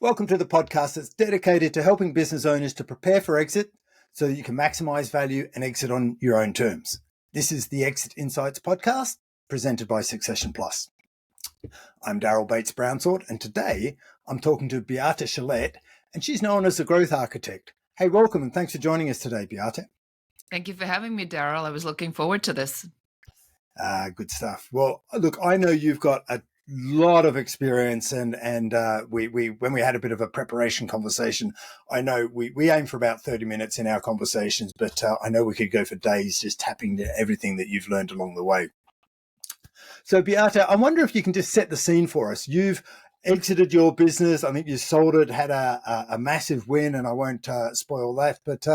Welcome to the podcast that's dedicated to helping business owners to prepare for exit so that you can maximize value and exit on your own terms. This is the Exit Insights podcast presented by Succession Plus. I'm Daryl Bates-Brownsword, and today I'm talking to Beate Chelette, and she's known as the growth architect. Hey, welcome, and thanks for joining us today, Beate. Thank you for having me, Daryl. I was looking forward to this. Good stuff. Well, look, I know you've got a lot of experience, and we when we had a bit of a preparation conversation, I know we aim for about 30 minutes in our conversations, but I know we could go for days just tapping into everything that you've learned along the way. So, Beate, I wonder if you can just set the scene for us. You've exited your business. I think you sold it, had a massive win, and I won't spoil that, but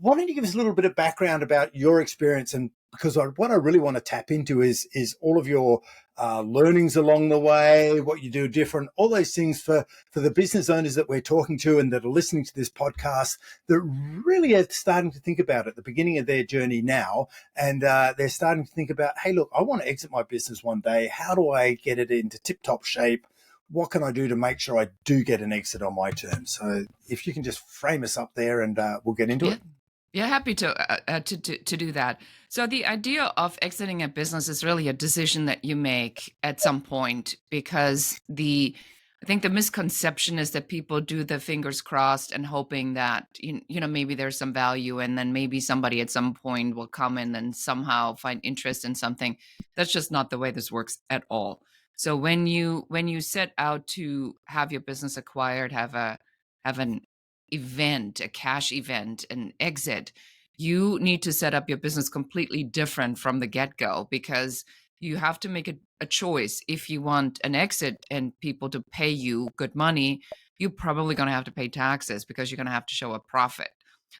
why don't you give us a little bit of background about your experience? And because what I really want to tap into is all of your learnings along the way, what you do different, all those things for the business owners that we're talking to and that are listening to this podcast that really are starting to think about it at the beginning of their journey now. And they're starting to think about, hey, look, I want to exit my business one day. How do I get it into tip-top shape? What can I do to make sure I do get an exit on my terms? So if you can just frame us up there, and we'll get into it. Yeah, happy to do that. So the idea of exiting a business is really a decision that you make at some point, because I think the misconception is that people do the fingers crossed and hoping that maybe there's some value, and then maybe somebody at some point will come in and somehow find interest in something. That's just not the way this works at all. So when you set out to have your business acquired, have an event, a cash event, an exit, you need to set up your business completely different from the get-go, because you have to make a choice. If you want an exit and people to pay you good money, you're probably going to have to pay taxes because you're going to have to show a profit.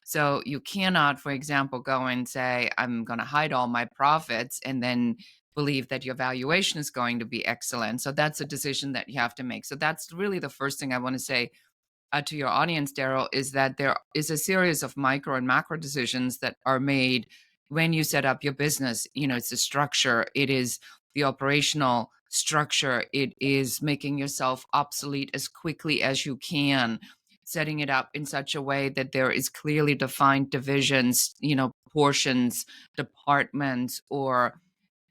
So you cannot, for example, go and say, I'm going to hide all my profits and then believe that your valuation is going to be excellent. So that's a decision that you have to make. So that's really the first thing I want to say to your audience, Daryl, is that there is a series of micro and macro decisions that are made when you set up your business. It's the structure, it is the operational structure, it is making yourself obsolete as quickly as you can, setting it up in such a way that there is clearly defined divisions, portions, departments, or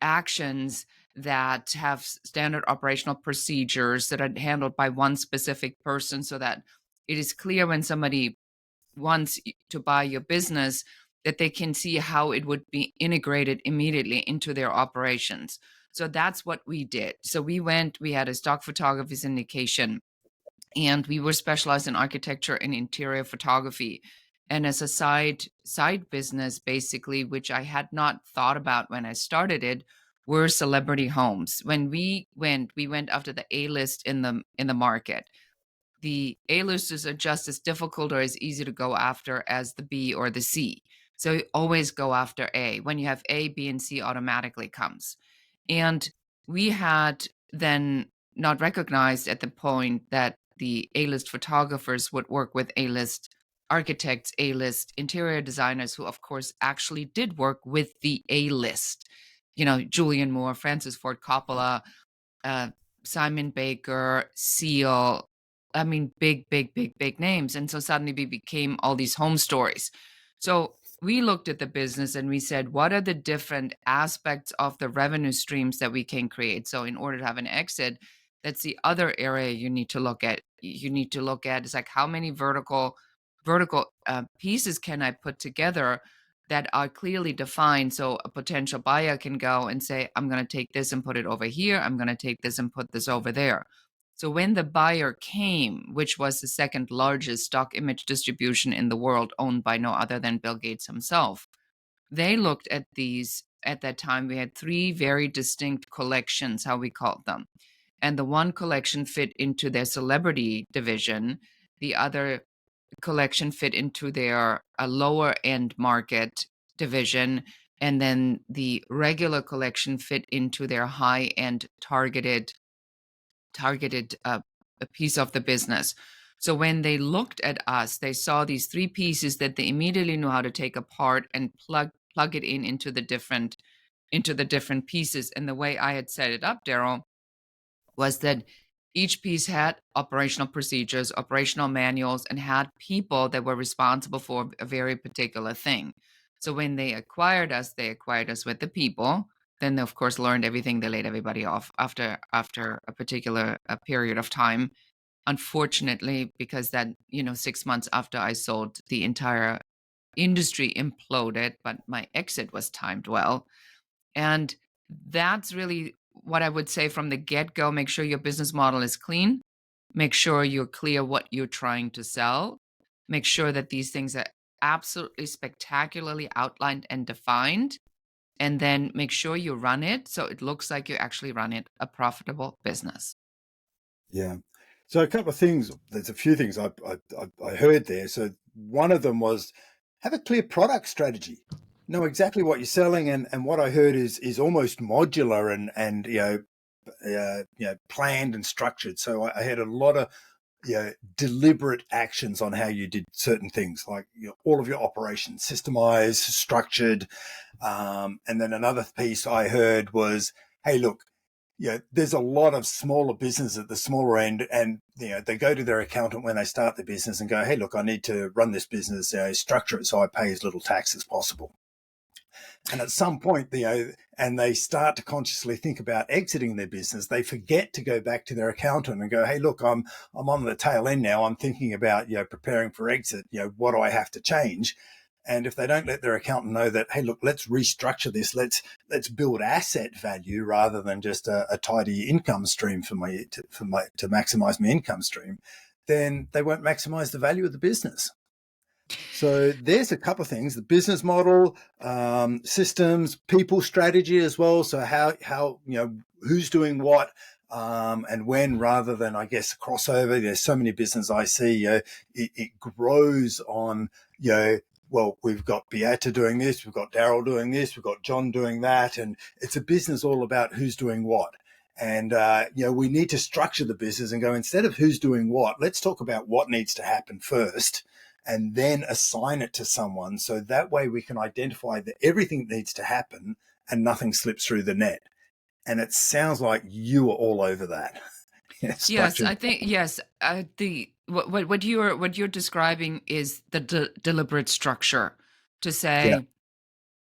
actions that have standard operational procedures that are handled by one specific person, so that it is clear when somebody wants to buy your business that they can see how it would be integrated immediately into their operations. So that's what we did. So we had a stock photography syndication, and we were specialized in architecture and interior photography. And as a side business, basically, which I had not thought about when I started it, were celebrity homes. When we went after the A-list in the market. The A-listers are just as difficult or as easy to go after as the B or the C. So you always go after A. When you have A, B, and C automatically comes. And we had then not recognized at the point that the A-list photographers would work with A-list architects, A-list interior designers, who of course actually did work with the A-list. Julian Moore, Francis Ford Coppola, Simon Baker, Seal. I mean, big names. And so suddenly we became all these home stories. So we looked at the business and we said, what are the different aspects of the revenue streams that we can create? So in order to have an exit, that's the other area you need to look at. Is like, how many vertical pieces can I put together that are clearly defined, so a potential buyer can go and say, I'm going to take this and put it over here. I'm going to take this and put this over there. So when the buyer came, which was the second largest stock image distribution in the world, owned by no other than Bill Gates himself, they looked at these. At that time, we had three very distinct collections, how we called them. And the one collection fit into their celebrity division. The other collection fit into their lower end market division. And then the regular collection fit into their high end targeted a piece of the business. So when they looked at us, they saw these three pieces that they immediately knew how to take apart and plug it into the different pieces. And the way I had set it up, Daryl, was that Each piece had operational procedures, operational manuals, and had people that were responsible for a very particular thing. So when they acquired us with the people. Then they, of course, learned everything. They laid everybody off after a particular period of time. Unfortunately, because that 6 months after I sold, the entire industry imploded, but my exit was timed well. And that's really what I would say from the get go. Make sure your business model is clean. Make sure you're clear what you're trying to sell. Make sure that these things are absolutely spectacularly outlined and defined. And then make sure you run it so it looks like you actually run it a profitable business. Yeah. So a couple of things. There's a few things I heard there. So one of them was have a clear product strategy. Know exactly what you're selling, and what I heard is almost modular and planned and structured. So I had a lot of deliberate actions on how you did certain things, like all of your operations, systemized, structured. And then another piece I heard was, hey, look, there's a lot of smaller business at the smaller end, and they go to their accountant when they start the business and go, hey, look, I need to run this business, structure it so I pay as little tax as possible. And at some point, and they start to consciously think about exiting their business, they forget to go back to their accountant and go, hey, look, I'm on the tail end now. I'm thinking about, preparing for exit. What do I have to change? And if they don't let their accountant know that, hey, look, let's restructure this, let's build asset value rather than just a tidy income stream to maximize my income stream, then they won't maximize the value of the business. So there's a couple of things: the business model, systems, people strategy as well. So how who's doing what, and when, rather than, I guess, crossover. There's so many businesses I see. It grows on well, we've got Beate doing this, we've got Daryl doing this, we've got John doing that, and it's a business all about who's doing what. And we need to structure the business and go, instead of who's doing what, let's talk about what needs to happen first, and then assign it to someone. So that way we can identify that everything needs to happen and nothing slips through the net. And it sounds like you are all over that. Yes, Structured. I think yes. The what you're describing is the deliberate structure to Yeah. say,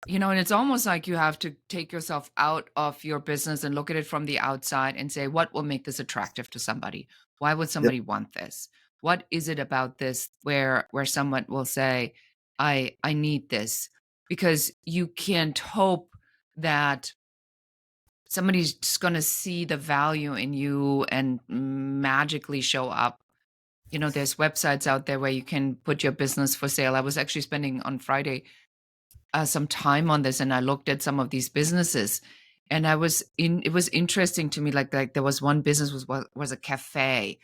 and it's almost like you have to take yourself out of your business and look at it from the outside and say, what will make this attractive to somebody? Why would Yep. somebody want this? What is it about this where someone will say, I need this? Because you can't hope that somebody's just going to see the value in you and magically show up. There's websites out there where you can put your business for sale. I was actually spending on Friday some time on this, and I looked at some of these businesses, and it was interesting to me. Like there was one business was a cafe,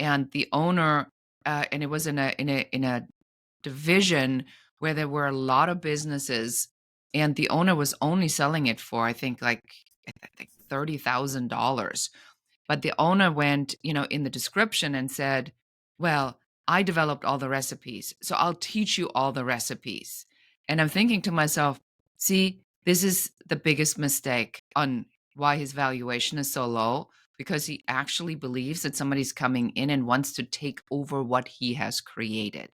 and the owner, and it was in a division where there were a lot of businesses, and the owner was only selling it for, I think $30,000. But the owner went, in the description and said, well, I developed all the recipes, so I'll teach you all the recipes. And I'm thinking to myself, see, this is the biggest mistake on why his valuation is so low, because he actually believes that somebody's coming in and wants to take over what he has created.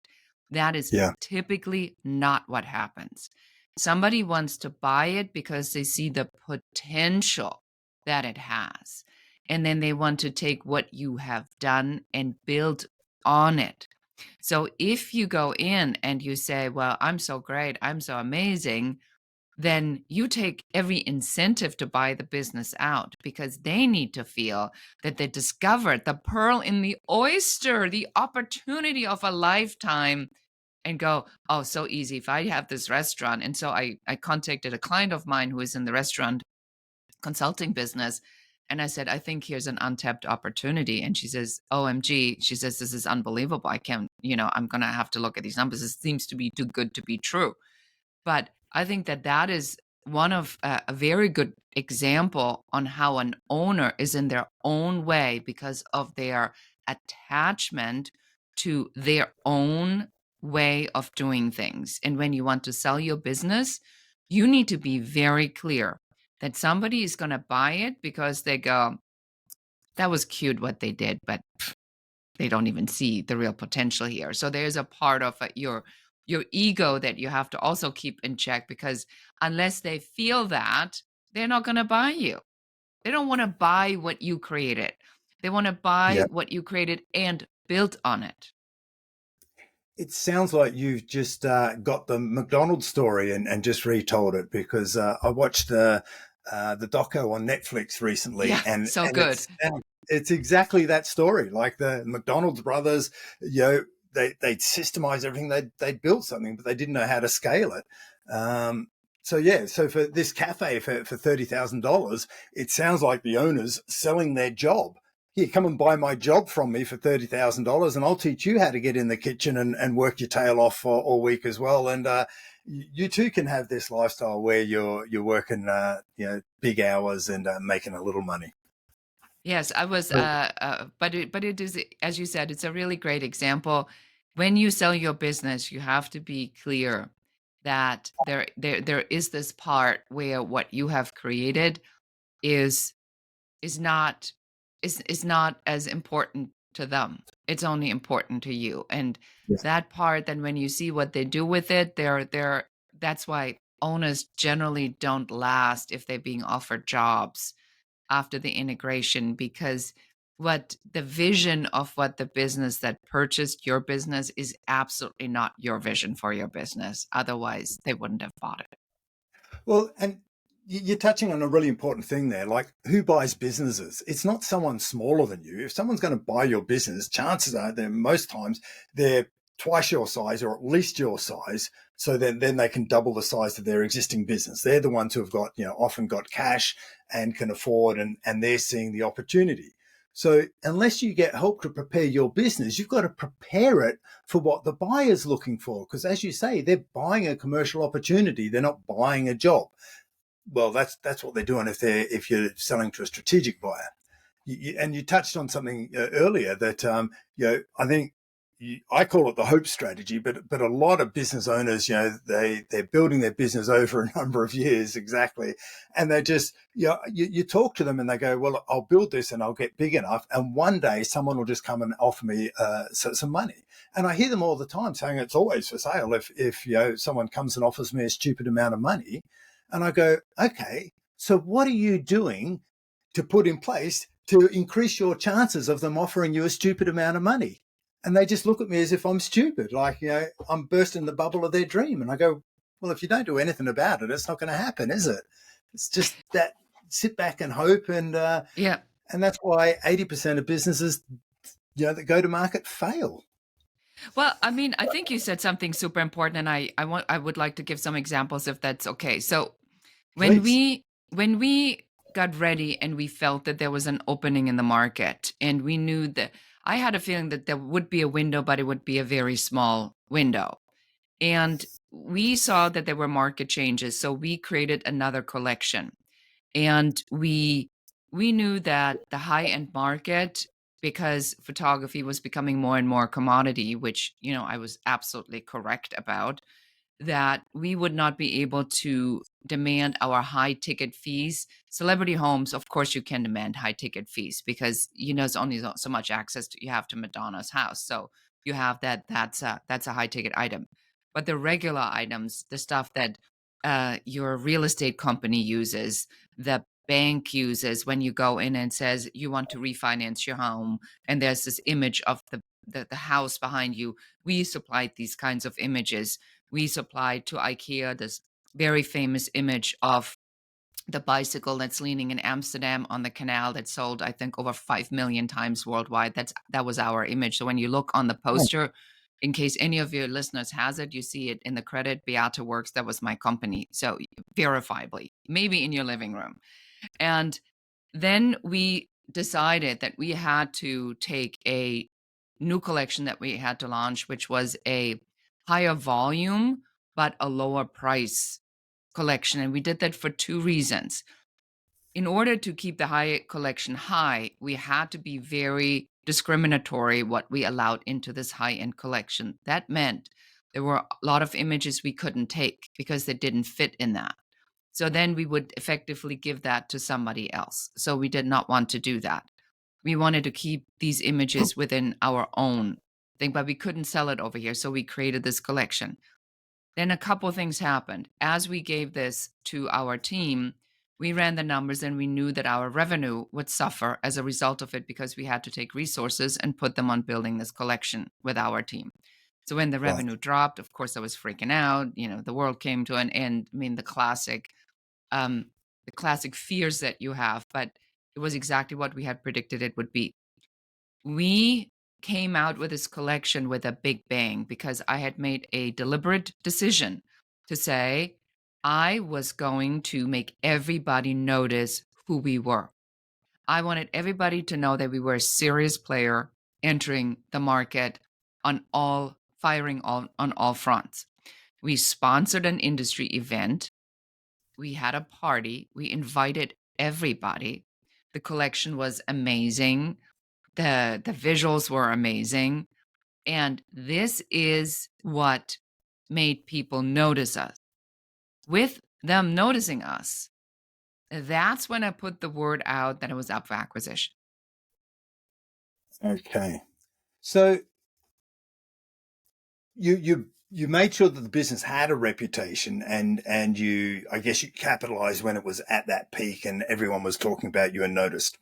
That is Yeah. typically not what happens. Somebody wants to buy it because they see the potential that it has. And then they want to take what you have done and build on it. So if you go in and you say, well, I'm so great, I'm so amazing, then you take every incentive to buy the business out, because they need to feel that they discovered the pearl in the oyster, the opportunity of a lifetime, and go, oh, so easy. If I have this restaurant. And so I contacted a client of mine who is in the restaurant consulting business. And I said, I think here's an untapped opportunity. And she says, OMG, she says, this is unbelievable. I can't, I'm going to have to look at these numbers. It seems to be too good to be true. But I think that is one of a very good example on how an owner is in their own way because of their attachment to their own way of doing things. And when you want to sell your business, you need to be very clear that somebody is going to buy it because they go, that was cute what they did, but they don't even see the real potential here. So there's a part of your ego that you have to also keep in check, because unless they feel that, they're not going to buy you. They don't want to buy what you created. They want to buy Yeah. what you created and built on it. It sounds like you've just got the McDonald's story and just retold it, because I watched the doco on Netflix recently, Yeah, so and good. it's exactly that story. Like the McDonald's brothers, you know, they systemized everything. They built something, but they didn't know how to scale it. So yeah, so for this cafe for $30,000, it sounds like the owners selling their job. Here, come and buy my job from me for $30,000, and I'll teach you how to get in the kitchen and work your tail off for all week as well. And you too can have this lifestyle where you're working big hours and making a little money. Yes, I was, So, but it is, as you said, it's a really great example. When you sell your business, you have to be clear that there is this part where what you have created is is not is not as important to them. It's only important to you. And yes. that part, then when you see what they do with it, they're that's why owners generally don't last if they're being offered jobs after the integration, because what the vision of what the business that purchased your business is absolutely not your vision for your business. Otherwise, they wouldn't have bought it. Well, and you're touching on a really important thing there. Like, who buys businesses? It's not someone smaller than you. If someone's going to buy your business, chances are they're most times they're twice your size or at least your size. So then they can double the size of their existing business. They're the ones who have got, often got cash and can afford, and they're seeing the opportunity. So unless you get help to prepare your business, you've got to prepare it for what the buyer's looking for. Because as you say, they're buying a commercial opportunity. They're not buying a job. Well, that's what they're doing if you're selling to a strategic buyer. And you touched on something earlier that I think I call it the hope strategy, but a lot of business owners, they're building their business over a number of years exactly, and they just you talk to them and they go, well, I'll build this and I'll get big enough, and one day someone will just come and offer me some money. And I hear them all the time saying it's always for sale if someone comes and offers me a stupid amount of money, and I go, okay, so what are you doing to put in place to increase your chances of them offering you a stupid amount of money? And they just look at me as if I'm stupid, like, I'm bursting the bubble of their dream. And I go, well, if you don't do anything about it, it's not going to happen, is it? It's just that sit back and hope. Yeah. And that's why 80% of businesses, that go to market fail. Well, I mean, I think you said something super important, and I would like to give some examples if that's okay. So when Please. we got ready and we felt that there was an opening in the market, and we knew that I had a feeling that there would be a window, but it would be a very small window. And we saw that there were market changes, so we created another collection. And we knew that the high end market, because photography was becoming more and more commodity, which I was absolutely correct about, that we would not be able to demand our high ticket fees. Celebrity homes, of course, you can demand high ticket fees because there's only so much access you have to Madonna's house. So you have that. That's a high ticket item. But the regular items, the stuff that your real estate company uses, the bank uses when you go in and says you want to refinance your home, and there's this image of the house behind you. We supplied these kinds of images. We supplied to IKEA this very famous image of the bicycle that's leaning in Amsterdam on the canal that sold, I think, over 5 million times worldwide. That was our image. So when you look on the poster, in case any of your listeners has it, you see it in the credit, Beate Works. That was my company. So verifiably, maybe in your living room. And then we decided that we had to take a new collection that we had to launch, which was a higher volume, but a lower price collection. And we did that for two reasons. In order to keep the high collection high, we had to be very discriminatory what we allowed into this high end collection. That meant there were a lot of images we couldn't take because they didn't fit in that. So then we would effectively give that to somebody else. So we did not want to do that. We wanted to keep these images within our own thing, but we couldn't sell it over here. So we created this collection. Then a couple of things happened. As we gave this to our team, we ran the numbers and we knew that our revenue would suffer as a result of it because we had to take resources and put them on building this collection with our team. So when the Right. revenue dropped, of course, I was freaking out. The world came to an end. I mean, um, the classic fears that you have, but it was exactly what we had predicted it would be. We came out with this collection with a big bang because I had made a deliberate decision to say I was going to make everybody notice who we were. I wanted everybody to know that we were a serious player entering the market on all fronts. We sponsored an industry event. We had a party. We invited everybody. The collection was amazing. The visuals were amazing. And this is what made people notice us. With them noticing us, that's when I put the word out that it was up for acquisition. Okay. So you made sure that the business had a reputation, and you, I guess, you capitalized when it was at that peak and everyone was talking about you and noticed.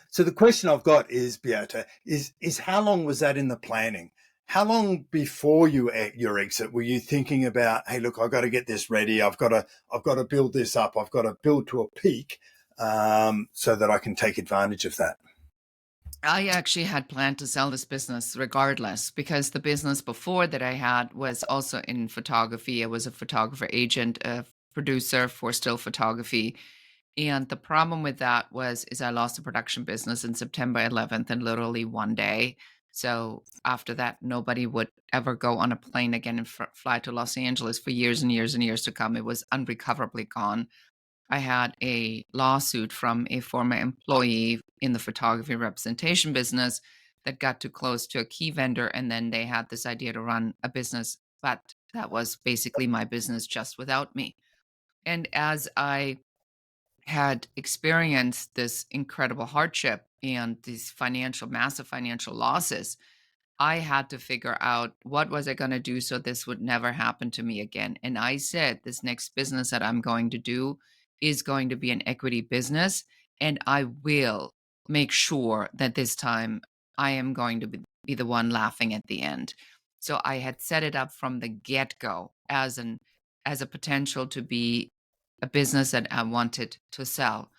So the question I've got is, Beate, is how long was that in the planning? How long before your exit were you thinking about, hey, look, I've got to get this ready. I've got to build this up. I've got to build to a peak, so that I can take advantage of that. I actually had planned to sell this business regardless because the business before that I had was also in photography. I was a photographer agent, a producer for still photography. And the problem with that is I lost the production business in September 11th in literally one day. So after that, nobody would ever go on a plane again and fly to Los Angeles for years and years and years to come. It was unrecoverably gone. I had a lawsuit from a former employee in the photography representation business that got too close to a key vendor. And then they had this idea to run a business, but that was basically my business just without me. And as I had experienced this incredible hardship and these massive financial losses, I had to figure out what was I going to do so this would never happen to me again. And I said, this next business that I'm going to do is going to be an equity business. And I will make sure that this time I am going to be the one laughing at the end. So I had set it up from the get-go as a potential to be a business that I wanted to sell.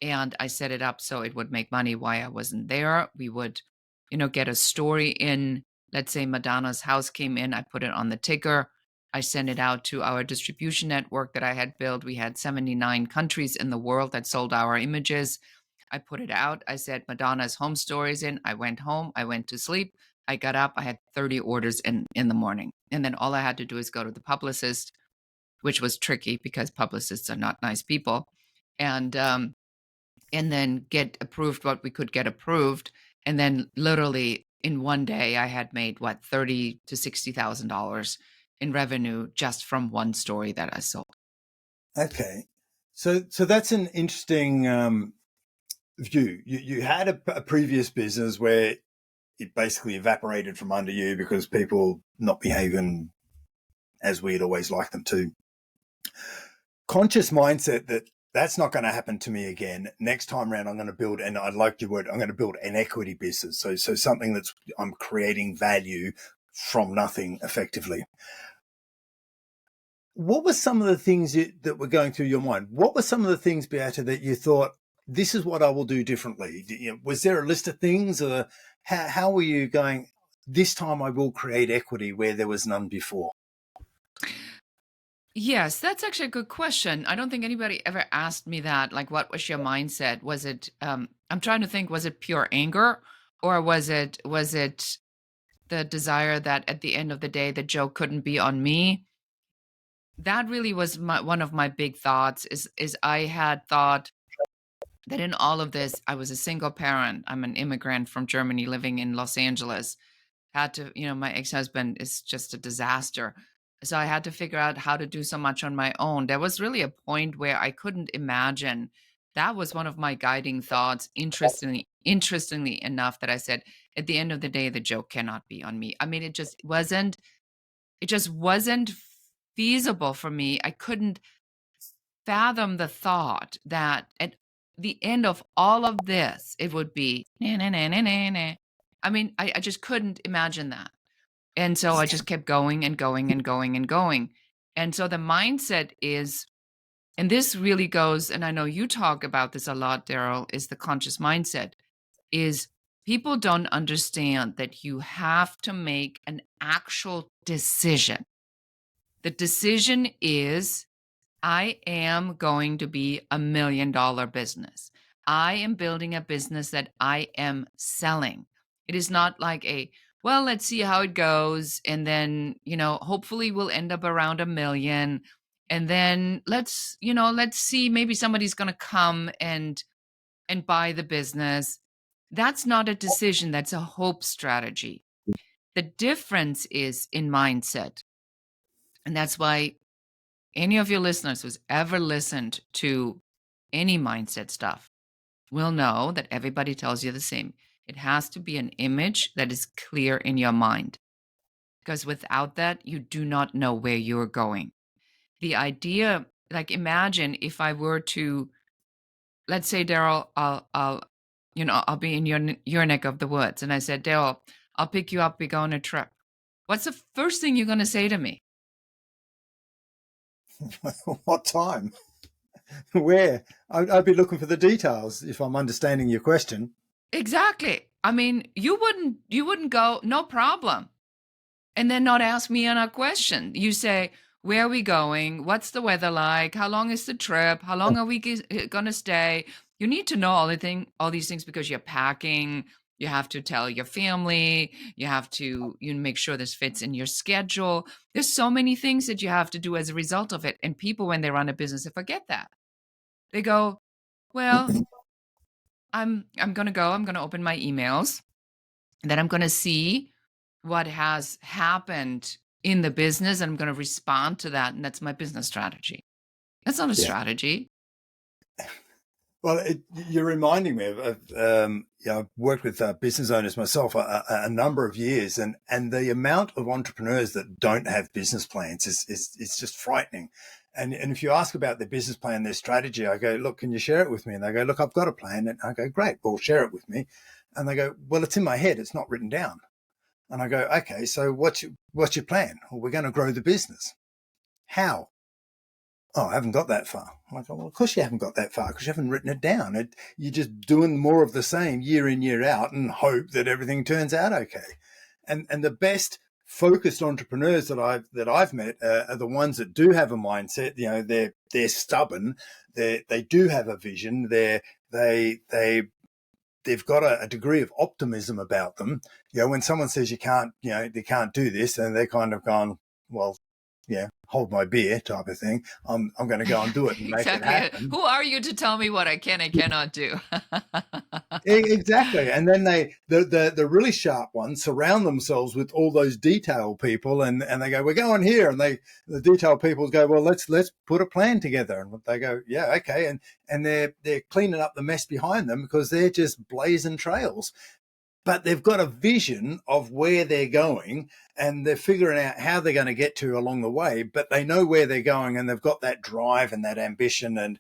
And I set it up so it would make money while I wasn't there. We would, get a story in. Let's say Madonna's house came in, I put it on the ticker. I sent it out to our distribution network that I had built. We had 79 countries in the world that sold our images. I put it out. I said Madonna's home stories in. I went home. I went to sleep. I got up. I had 30 orders in the morning. And then all I had to do is go to the publicist, which was tricky because publicists are not nice people. And then get approved what we could get approved. And then literally in one day, I had made $30,000 to $60,000 in revenue just from one story that I sold. Okay, so that's an interesting view. You had a previous business where it basically evaporated from under you because people not behaving as we'd always like them to. Conscious mindset that that's not going to happen to me again. Next time around, I'm going to build, and I like your word, I'm going to build an equity business. So something I'm creating value from nothing effectively. What were some of the things that were going through your mind? What were some of the things, Beate, that you thought, this is what I will do differently? Was there a list of things, or how were you going, this time I will create equity where there was none before? Yes, that's actually a good question. I don't think anybody ever asked me that. Like, what was your mindset? Was it, I'm trying to think, was it pure anger, or was it the desire that at the end of the day, the joke couldn't be on me? That really was one of my big thoughts is I had thought that in all of this, I was a single parent. I'm an immigrant from Germany living in Los Angeles. Had to, my ex-husband is just a disaster. So I had to figure out how to do so much on my own. There was really a point where I couldn't imagine. That was one of my guiding thoughts. interestingly enough, that I said, at the end of the day, the joke cannot be on me. I mean, it just wasn't feasible for me. I couldn't fathom the thought that at the end of all of this, it would be, nah, nah, nah, nah, nah, nah. I mean, I just couldn't imagine that. And so I just kept going and going and going and going. And so the mindset is, and this really goes, and I know you talk about this a lot, Daryl, is the conscious mindset, is people don't understand that you have to make an actual decision. The decision is, I am going to be $1 million business. I am building a business that I am selling. It is not like well, let's see how it goes. And then, hopefully we'll end up around 1 million. And then let's see, maybe somebody's going to come and buy the business. That's not a decision. That's a hope strategy. The difference is in mindset. And that's why any of your listeners who's ever listened to any mindset stuff will know that everybody tells you the same. It has to be an image that is clear in your mind, because without that, you do not know where you're going. The idea, like, imagine if I were to, let's say, Daryl, I'll be in your neck of the woods, and I said, Daryl, I'll pick you up. We go on a trip. What's the first thing you're going to say to me? What time? Where? I'd be looking for the details if I'm understanding your question. Exactly. I mean, you wouldn't go, no problem, and then not ask me a question. You say, where are we going? What's the weather like? How long is the trip? How long are we going to stay? You need to know all these things, because you're packing. You have to tell your family. You have to make sure this fits in your schedule. There's so many things that you have to do as a result of it. And people, when they run a business, they forget that. They go, well, I'm going to go. I'm going to open my emails. And then I'm going to see what has happened in the business, and I'm going to respond to that. And that's my business strategy. That's not a strategy. Well, you're reminding me of I've worked with business owners myself a number of years, and the amount of entrepreneurs that don't have business plans is just frightening. And if you ask about their business plan, their strategy, I go, look, can you share it with me? And they go, look, I've got a plan. And I go, great, well, share it with me. And they go, well, it's in my head. It's not written down. And I go, okay, so what's your plan? Well, we're going to grow the business. How? Oh, I haven't got that far. I'm like, well, of course you haven't got that far, because you haven't written it down. You're just doing more of the same year in, year out, and hope that everything turns out okay. And the best focused entrepreneurs that I've met are the ones that do have a mindset. They're stubborn. They do have a vision. They've got a degree of optimism about them. When someone says they can't do this, and they're kind of gone, well, yeah, hold my beer type of thing. I'm going to go and do it and make Exactly. it happen. Who are you to tell me what I can and cannot do? Exactly. And then the really sharp ones surround themselves with all those detail people, and they go, we're going here. And the detail people go, well, let's put a plan together. And they go, yeah, okay. And they're cleaning up the mess behind them, because they're just blazing trails. But they've got a vision of where they're going, and they're figuring out how they're going to get to along the way, but they know where they're going, and they've got that drive and that ambition, and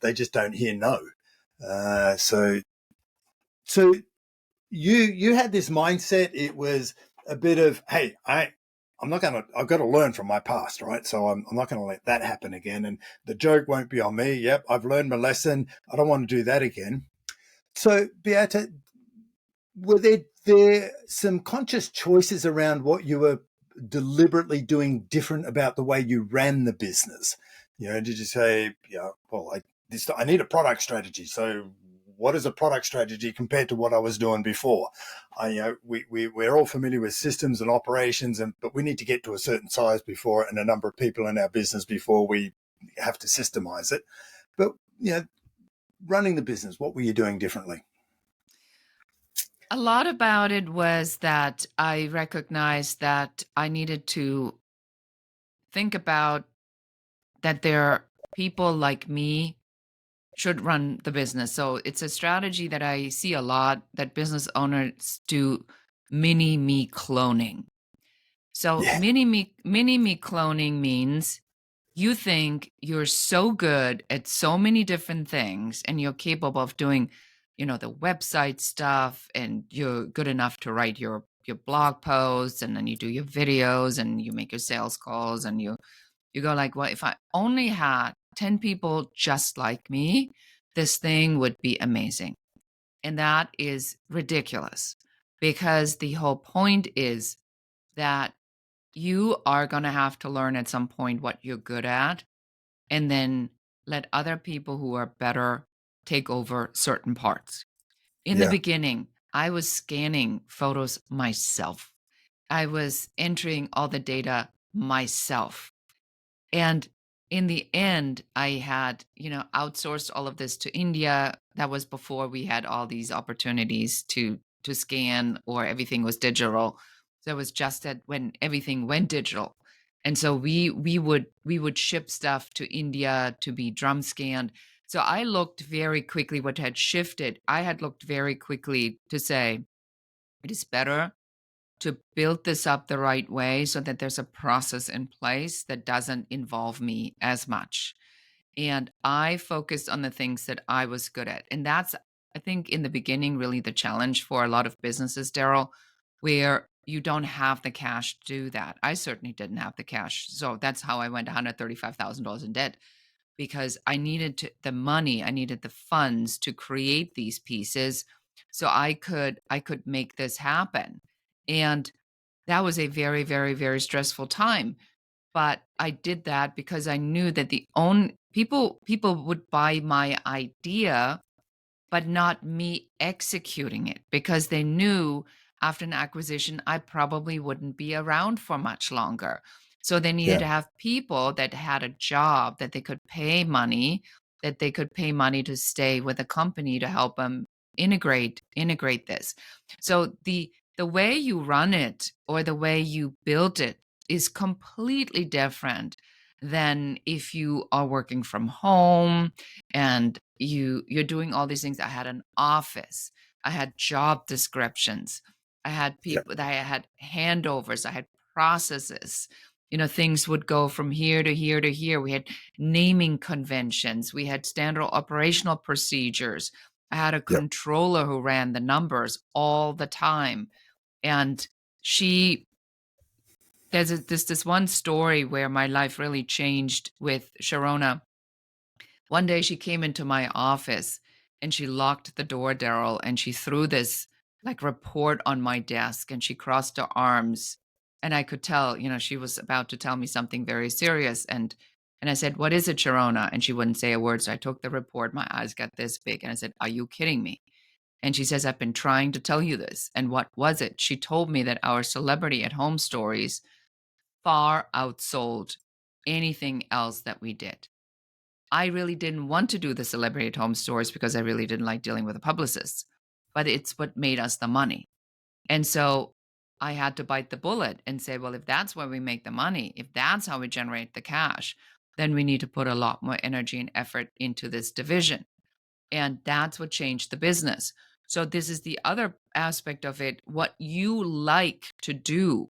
they just don't hear no. So you had this mindset. It was a bit of, hey, I've got to learn from my past, right? So I'm not going to let that happen again. And the joke won't be on me. Yep, I've learned my lesson. I don't want to do that again. So, Beate, were there some conscious choices around what you were deliberately doing different about the way you ran the business? Did you say, well, I need a product strategy. So what is a product strategy compared to what I was doing before? We're all familiar with systems and operations, but we need to get to a certain size before, and a number of people in our business before we have to systemize it. But, running the business, what were you doing differently? A lot about it was that I recognized that I needed to think about that there are people like me should run the business. So it's a strategy that I see a lot that business owners do, mini me cloning. So Yeah. mini me cloning means you think you're so good at so many different things and you're capable of doing, the website stuff, and you're good enough to write your blog posts, and then you do your videos and you make your sales calls, and you go like, well, if I only had 10 people just like me, this thing would be amazing. And that is ridiculous, because the whole point is that you are going to have to learn at some point what you're good at, and then let other people who are better take over certain parts. In the Yeah. beginning, I was scanning photos myself. I was entering all the data myself. And in the end, I had, outsourced all of this to India. That was before we had all these opportunities to scan, or everything was digital. So it was just that when everything went digital. And so we would ship stuff to India to be drum scanned. So I looked very quickly what had shifted. I had looked very quickly to say it is better to build this up the right way so that there's a process in place that doesn't involve me as much. And I focused on the things that I was good at. And that's, I think, in the beginning, really the challenge for a lot of businesses, Daryl, where you don't have the cash to do that. I certainly didn't have the cash. So that's how I went $135,000 in debt, because I needed the money, I needed the funds to create these pieces so I could make this happen. And that was a very, very, very stressful time. But I did that because I knew that the own people would buy my idea, but not me executing it, because they knew after an acquisition, I probably wouldn't be around for much longer. So they needed Yeah. to have people that had a job, that they could pay money, to stay with the company to help them integrate this. So the way you run it or the way you build it is completely different than if you are working from home and you're doing all these things. I had an office, I had job descriptions, I had Yeah. people that I had handovers, I had processes. Things would go from here to here to here. We had naming conventions, we had standard operational procedures. I had a Yeah. controller who ran the numbers all the time. And she there's this one story where my life really changed with Sharona. One day she came into my office and she locked the door, Daryl, and she threw this like report on my desk, and she crossed her arms. And I could tell, she was about to tell me something very serious. And I said, "What is it, Sharona?" And she wouldn't say a word. So I took the report, my eyes got this big, and I said, "Are you kidding me?" And she says, "I've been trying to tell you this." And what was it? She told me that our celebrity at home stories far outsold anything else that we did. I really didn't want to do the celebrity at home stores because I really didn't like dealing with the publicists, but it's what made us the money. And so I had to bite the bullet and say, well, if that's where we make the money, if that's how we generate the cash, then we need to put a lot more energy and effort into this division. And that's what changed the business. So this is the other aspect of it. What you like to do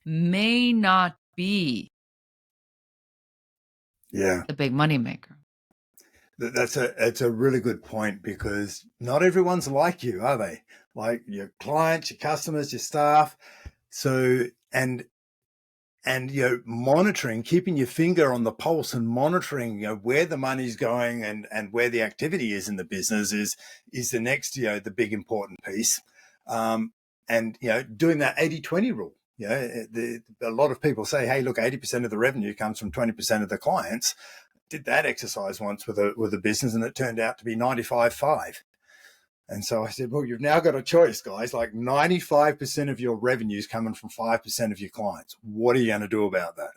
may not be Yeah. the big money maker. It's a really good point, because not everyone's like you, are they? Like your clients, your customers, your staff. So, and monitoring, keeping your finger on the pulse and monitoring where the money's going and where the activity is in the business is the next the big important piece. And doing that 80-20 rule. A lot of people say, hey, look, 80% of the revenue comes from 20% of the clients. Did that exercise once with a business, and it turned out to be 95-5. And so I said, well, you've now got a choice, guys. Like 95% of your revenue is coming from 5% of your clients. What are you going to do about that?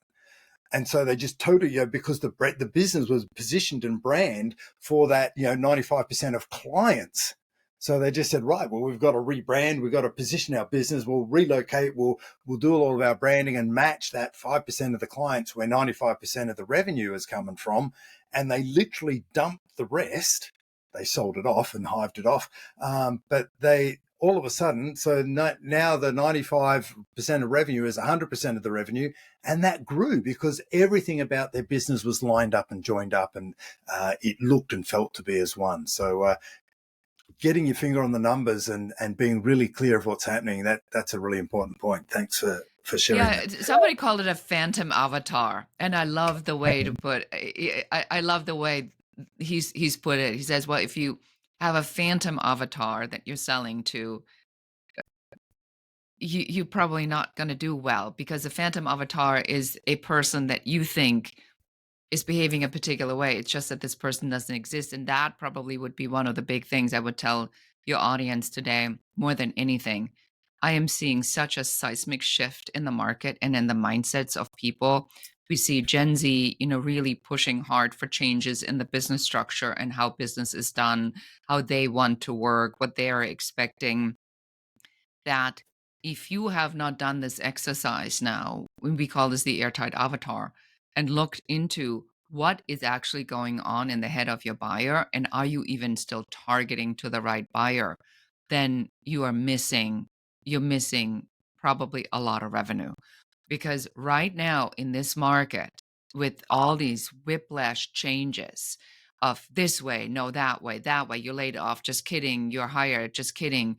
And so they just totally, because the business was positioned and brand for that, 95% of clients. So they just said, right, well, we've got to rebrand, we've got to position our business, we'll relocate, we'll do all of our branding and match that 5% of the clients where 95% of the revenue is coming from. And they literally dumped the rest. They sold it off and hived it off. But they all of a sudden, so now the 95% of revenue is 100% of the revenue. And that grew because everything about their business was lined up and joined up, and it looked and felt to be as one. So getting your finger on the numbers and being really clear of what's happening, that's a really important point. Thanks for sharing Yeah, that. somebody called it a phantom avatar, and I love the way to put. I love the way he's put it. He says, "Well, if you have a phantom avatar that you're selling to, you're probably not going to do well because a phantom avatar is a person that you think is behaving a particular way. It's just that this person doesn't exist, and that probably would be one of the big things I would tell your audience today more than anything. I am seeing such a seismic shift in the market and in the mindsets of people. We see Gen Z, really pushing hard for changes in the business structure and how business is done, how they want to work, what they are expecting. That if you have not done this exercise now, we call this the airtight avatar, and looked into what is actually going on in the head of your buyer, and are you even still targeting to the right buyer, then you're missing probably a lot of revenue. Because right now in this market, with all these whiplash changes of this way, no, that way, you're laid off, just kidding, you're hired, just kidding.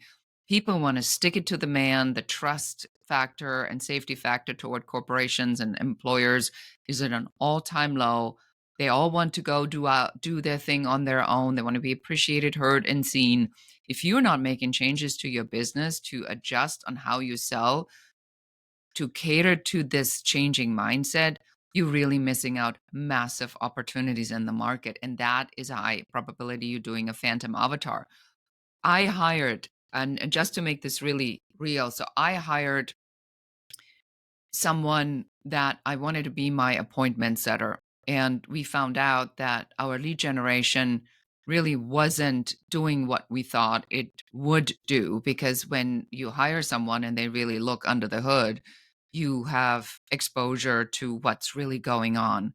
People want to stick it to the man. The trust factor and safety factor toward corporations and employers is at an all-time low. They all want to go do their thing on their own. They want to be appreciated, heard, and seen. If you're not making changes to your business to adjust on how you sell, to cater to this changing mindset, you're really missing out massive opportunities in the market. And that is a high probability you're doing a phantom avatar. I hired, and just to make this really real, so I hired someone that I wanted to be my appointment setter. And we found out that our lead generation really wasn't doing what we thought it would do, because when you hire someone and they really look under the hood, you have exposure to what's really going on.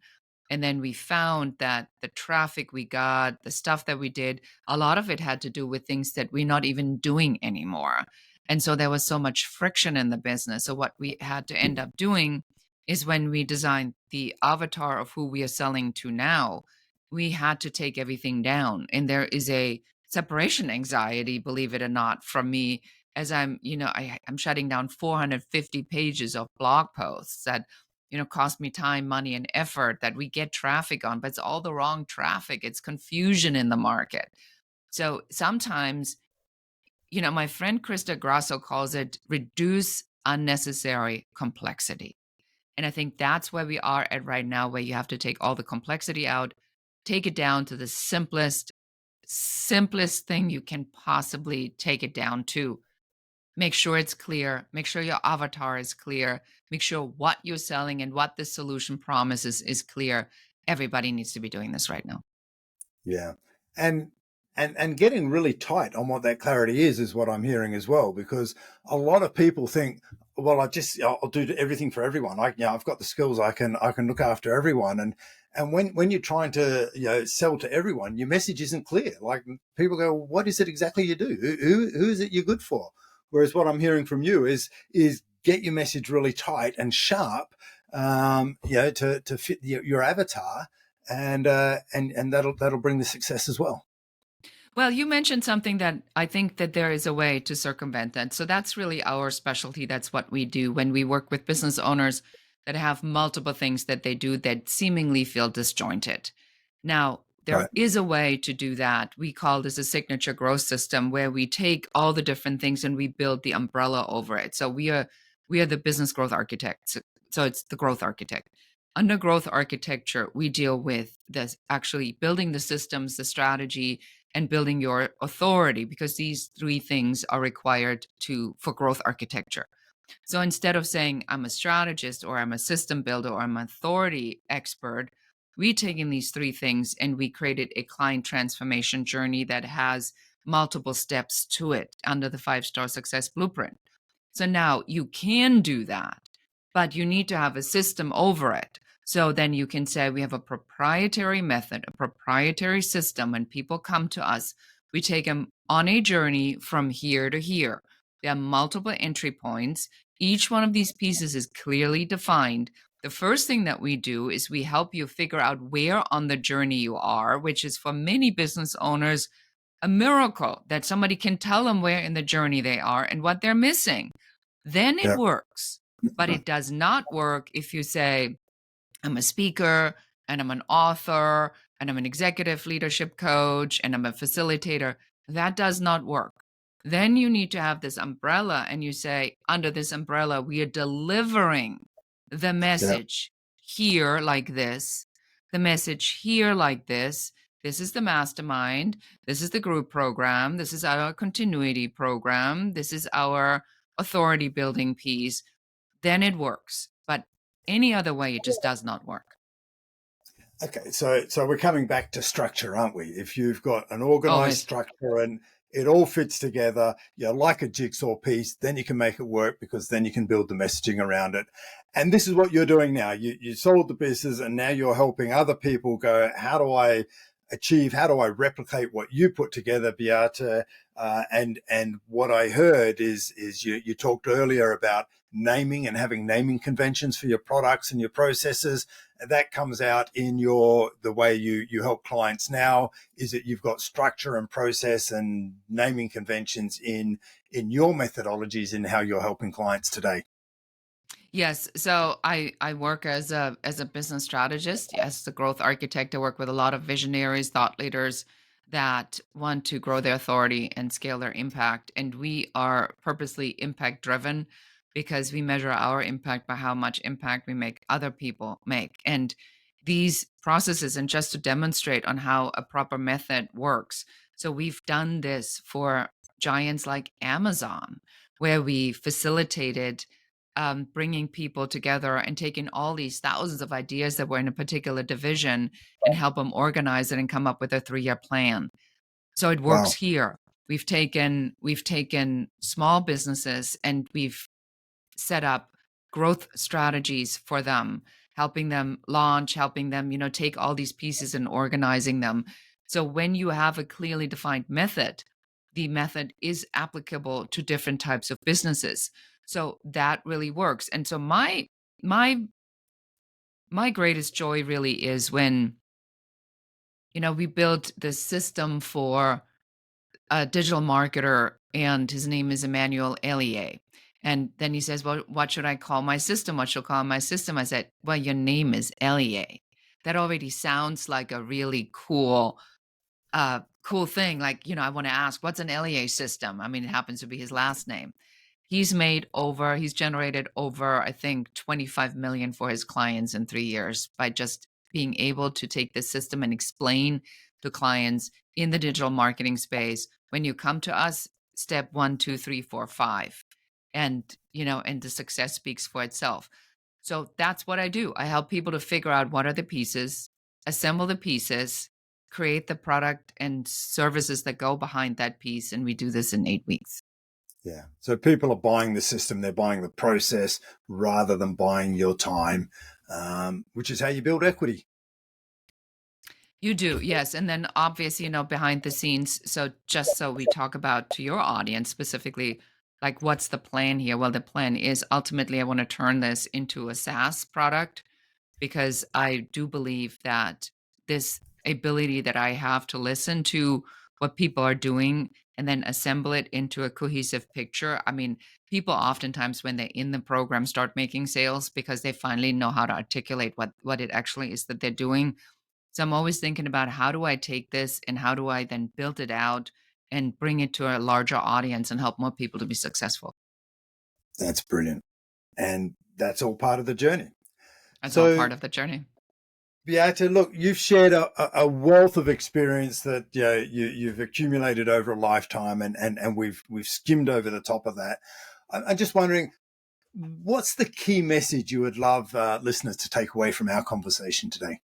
And then we found that the traffic we got, the stuff that we did, a lot of it had to do with things that we're not even doing anymore. And so there was so much friction in the business. So what we had to end up doing is, when we designed the avatar of who we are selling to now, we had to take everything down. And there is a separation anxiety, believe it or not, from me, as I'm shutting down 450 pages of blog posts that, cost me time, money, and effort that we get traffic on, but it's all the wrong traffic. It's confusion in the market. So sometimes, my friend Krista Grasso calls it reduce unnecessary complexity. And I think that's where we are at right now, where you have to take all the complexity out, take it down to the simplest thing you can possibly take it down to. Make sure it's clear, make sure your avatar is clear, make sure what you're selling and what the solution promises is clear. Everybody needs to be doing this right now. Yeah. And getting really tight on what that clarity is what I'm hearing as well, because a lot of people think, well, I'll do everything for everyone. I've got the skills. I can look after everyone. And when you're trying to, sell to everyone, your message isn't clear. Like, people go, what is it exactly you do? Who is it you're good for? Whereas what I'm hearing from you is get your message really tight and sharp, to fit your avatar, and that'll bring the success as well. Well, you mentioned something that I think that there is a way to circumvent that. So that's really our specialty. That's what we do when we work with business owners that have multiple things that they do that seemingly feel disjointed. Now, there Right. is a way to do that. We call this a signature growth system, where we take all the different things and we build the umbrella over it. So we are the business growth architects. So it's the growth architect. Under growth architecture, we deal with this, actually building the systems, the strategy, and building your authority, because these three things are required for growth architecture. So instead of saying I'm a strategist or I'm a system builder or I'm an authority expert, we take in these three things and we created a client transformation journey that has multiple steps to it under the 5-star success blueprint. So now you can do that, but you need to have a system over it. So then you can say we have a proprietary method, a proprietary system. When people come to us, we take them on a journey from here to here. There are multiple entry points. Each one of these pieces is clearly defined. The first thing that we do is we help you figure out where on the journey you are, which is for many business owners a miracle that somebody can tell them where in the journey they are and what they're missing. Then it Yeah. works. But it does not work if you say, I'm a speaker and I'm an author and I'm an executive leadership coach and I'm a facilitator. That does not work. Then you need to have this umbrella and you say, under this umbrella, we are delivering the Yeah. message here like this, the message here like this. This is the mastermind. This is the group program. This is our continuity program. This is our authority building piece. Then it works. But any other way, it just does not work. Okay, so we're coming back to structure, aren't we? If you've got an organized Always. structure and it all fits together, you're like a jigsaw piece, then you can make it work because then you can build the messaging around it. And this is what you're doing now. You sold the business and now you're helping other people go, how do I achieve, how do I replicate what you put together, Beate? And what I heard is you talked earlier about naming and having naming conventions for your products and your processes. That comes out in the way you help clients now, is that you've got structure and process and naming conventions in your methodologies in how you're helping clients today. Yes. So I work as a business strategist, as the growth architect. I work with a lot of visionaries, thought leaders that want to grow their authority and scale their impact. And we are purposely impact driven because we measure our impact by how much impact we make other people make. And these processes, and just to demonstrate on how a proper method works. So we've done this for giants like Amazon, where we facilitated bringing people together and taking all these thousands of ideas that were in a particular division and help them organize it and come up with a 3-year plan. So it works Wow. here. We've taken small businesses and we've set up growth strategies for them, helping them launch, helping them, take all these pieces and organizing them. So when you have a clearly defined method, the method is applicable to different types of businesses. So that really works. And so my my greatest joy really is when, we built this system for a digital marketer, and his name is Emmanuel Elie. And then he says, well, what should I call my system? What should I call my system? I said, well, your name is Elie. That already sounds like a really cool thing. Like, I want to ask, what's an Elie system? I mean, it happens to be his last name. He's generated over, I think, 25 million for his clients in 3 years by just being able to take this system and explain to clients in the digital marketing space, when you come to us, step 1, 2, 3, 4, 5. And, and the success speaks for itself. So that's what I do. I help people to figure out what are the pieces, assemble the pieces, create the product and services that go behind that piece. And we do this in 8 weeks. Yeah. So people are buying the system, they're buying the process rather than buying your time, which is how you build equity. You do, yes. And then obviously, behind the scenes. So just so we talk about to your audience specifically, like what's the plan here? Well, the plan is ultimately I want to turn this into a SaaS product, because I do believe that this ability that I have to listen to what people are doing and then assemble it into a cohesive picture. I mean, people oftentimes when they're in the program start making sales because they finally know how to articulate what it actually is that they're doing. So I'm always thinking about how do I take this and how do I then build it out and bring it to a larger audience and help more people to be successful. That's brilliant. And that's all part of the journey. That's all So, part of the journey. Beate, look, you've shared a wealth of experience that you've accumulated over a lifetime, and we've skimmed over the top of that. I'm just wondering, what's the key message you would love listeners to take away from our conversation today?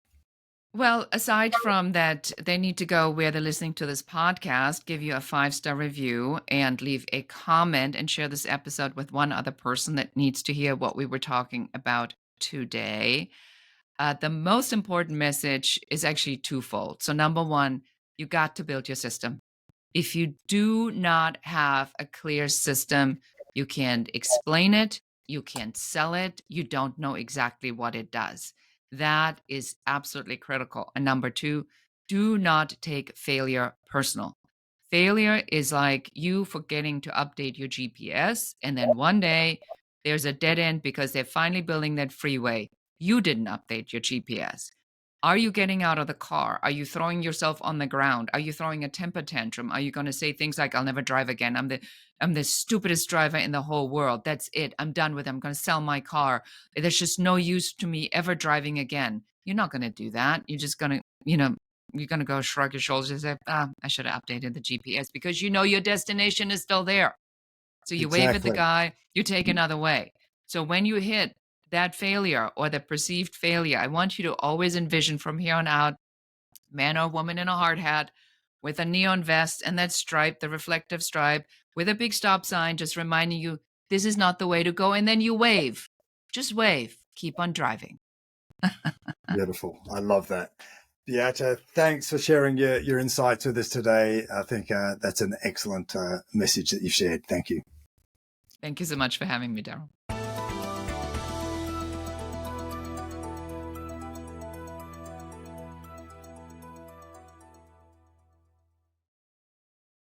Well, aside from that, they need to go where they're listening to this podcast, give you a 5-star review, and leave a comment and share this episode with one other person that needs to hear what we were talking about today. The most important message is actually twofold. So, number one, you got to build your system. If you do not have a clear system, you can't explain it, you can't sell it, you don't know exactly what it does. That is absolutely critical. And number two, do not take failure personal. Failure is like you forgetting to update your GPS, and then one day there's a dead end because they're finally building that freeway. You didn't update your GPS. Are you getting out of the car? Are you throwing yourself on the ground? Are you throwing a temper tantrum? Are you going to say things like, "I'll never drive again. I'm the stupidest driver in the whole world. That's it. I'm done with it. I'm going to sell my car. There's just no use to me ever driving again." You're not going to do that. You're just going to, you're going to go shrug your shoulders and say, I should have updated the GPS, because you know your destination is still there. So you wave at the Exactly. guy, you take another way. So when you hit that failure or the perceived failure, I want you to always envision from here on out, man or woman in a hard hat with a neon vest and that stripe, the reflective stripe, with a big stop sign, just reminding you this is not the way to go. And then you wave. Just wave. Keep on driving. Beautiful. I love that. Beate, thanks for sharing your insights with us today. I think that's an excellent message that you've shared. Thank you. Thank you so much for having me, Daryl.